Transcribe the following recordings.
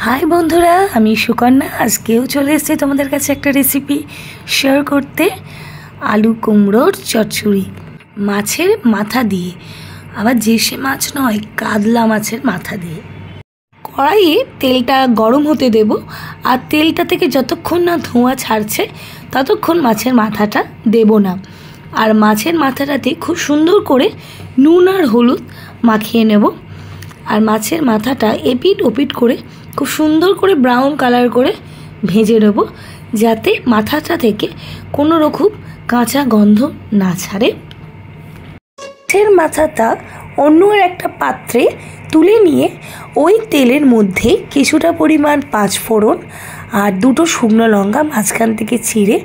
High বন্ধুরা, আমি সুকন্যা। আজকেও চলে এসেছি তোমাদের কাছে একটা রেসিপি শেয়ার করতে। আলু কুমড়োর চচ্চড়ি, মাছের মাথা দিয়ে, আবার জেসে মাছ নয়, কাতলা মাছের মাথা দিয়ে। কড়াইয়ে তেলটা গরম হতে দেব, আর তেলটা থেকে যতক্ষণ না ধোঁয়া ছাড়ছে ততক্ষণ মাছের মাথাটা দেব না। আর মাছের মাথাটাতে খুব সুন্দর করে নুন আর হলুদ মাখিয়ে নেব। আর মাছের মাথাটা এপিট ওপিট করে খুব সুন্দর করে ব্রাউন কালার করে ভেজে নেব, যাতে মাথাটা থেকে কোনো রকম কাঁচা গন্ধ না ছাড়ে। মাছের মাথাটা অন্য একটা পাত্রে তুলে নিয়ে ওই তেলের মধ্যে কিছুটা পরিমাণ পাঁচফোড়ন আর দুটো শুকনো লঙ্কা মাঝখান থেকে চিড়ে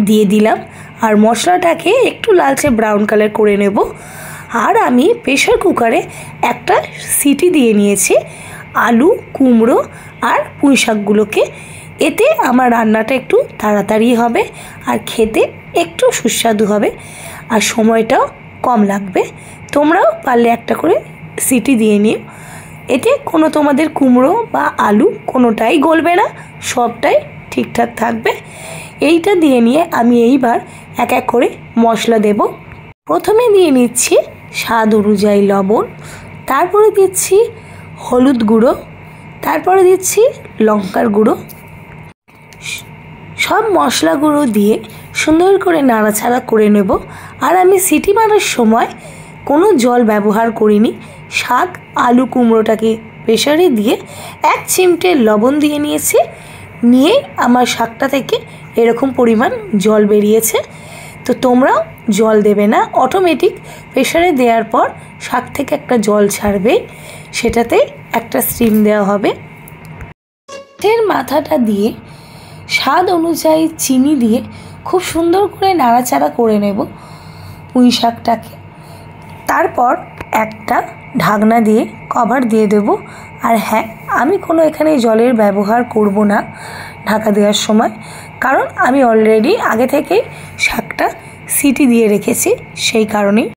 দিয়ে দিলাম। আর মশলাটাকে একটু লালচে ব্রাউন কালার করে নেব। আর আমি প্রেশার কুকারে একটা সিটি দিয়ে নিয়েছি আলু কুমড়ো আর পুঁই শাকগুলোকে। এতে আমার রান্নাটা একটু তাড়াতাড়ি হবে আর খেতে একটু সুস্বাদু হবে, আর সময়টাও কম লাগবে। তোমরাও পারলে একটা করে সিটি দিয়ে নিও। এতে কোনো তোমাদের কুমড়ো বা আলু কোনোটাই গলবে না, সবটাই ঠিকঠাক থাকবে। এইটা দিয়ে নিয়ে আমি এইবার এক এক করে মশলা দেব। প্রথমে দিয়ে নিচ্ছি স্বাদ অনুযায়ী লবণ, তারপরে দিচ্ছি হলুদ গুঁড়ো, তারপরে দিচ্ছি লঙ্কার গুঁড়ো। সব মশলাগুলো দিয়ে সুন্দর করে নাড়াচাড়া করে নেব। আর আমি সিটি মারার সময় কোনো জল ব্যবহার করিনি। শাক আলু কুমড়োটাকে প্রেশারে দিয়ে এক চিমটে লবণ দিয়ে নিয়েছি। নিয়েই আমার শাকটা থেকে এরকম পরিমাণ জল বেরিয়েছে। তো তোমরাও জল দেবে না, অটোমেটিক প্রেশারে দেওয়ার পর শাক থেকে একটা জল ছাড়বে, সেটাতে একটা স্টিম দেওয়া হবে। মাছের মাথাটা দিয়ে স্বাদ অনুযায়ী চিনি দিয়ে খুব সুন্দর করে নাড়াচাড়া করে নেব পুঁই শাকটাকে। তারপর একটা ঢাকনা দিয়ে কভার দিয়ে দেব। আর হ্যাঁ, আমি কোনো এখানে জলের ব্যবহার করব না ঢাকা দেওয়ার সময়, কারণ আমি অলরেডি আগে থেকেই শাকটা সিটি দিয়ে রেখেছি, সেই কারণেই।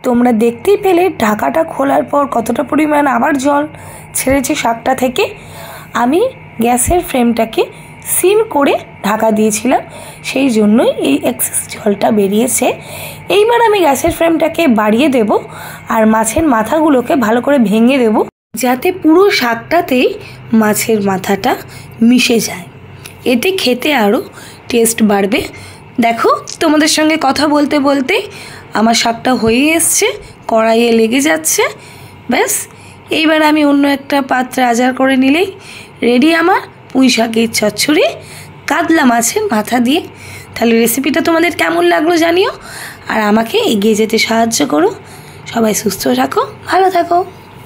তোমরা দেখতেই পেলে ঢাকাটা খোলার পর কতটা পরিমাণ আবার জল ছেড়েছে শাকটা থেকে। আমি গ্যাসের ফ্লেমটাকে সিম করে ঢাকা দিয়েছিলাম, সেই জন্যই এই এক্সেস জলটা বেরিয়েছে। এইবার আমি গ্যাসের ফ্লেমটাকে বাড়িয়ে দেব আর মাছের মাথাগুলোকে ভালো করে ভেঙে দেব, যাতে পুরো শাকটাতেই মাছের মাথাটা মিশে যায়। এতে খেতে আরও টেস্ট বাড়বে। দেখো, তোমাদের সঙ্গে কথা বলতে বলতে আমার শাকটা হয়ে এসছে, কড়াইয়ে লেগে যাচ্ছে। ব্যাস, এইবার আমি অন্য একটা পাত্রে আজার করে নিলেই রেডি আমার পুঁই শাকের চচ্চড়ি কাতলা মাছের মাথা দিয়ে। তাহলে রেসিপিটা তোমাদের কেমন লাগলো জানিও, আর আমাকে এগিয়ে যেতে সাহায্য করো। সবাই সুস্থ থাকো, ভালো থাকো।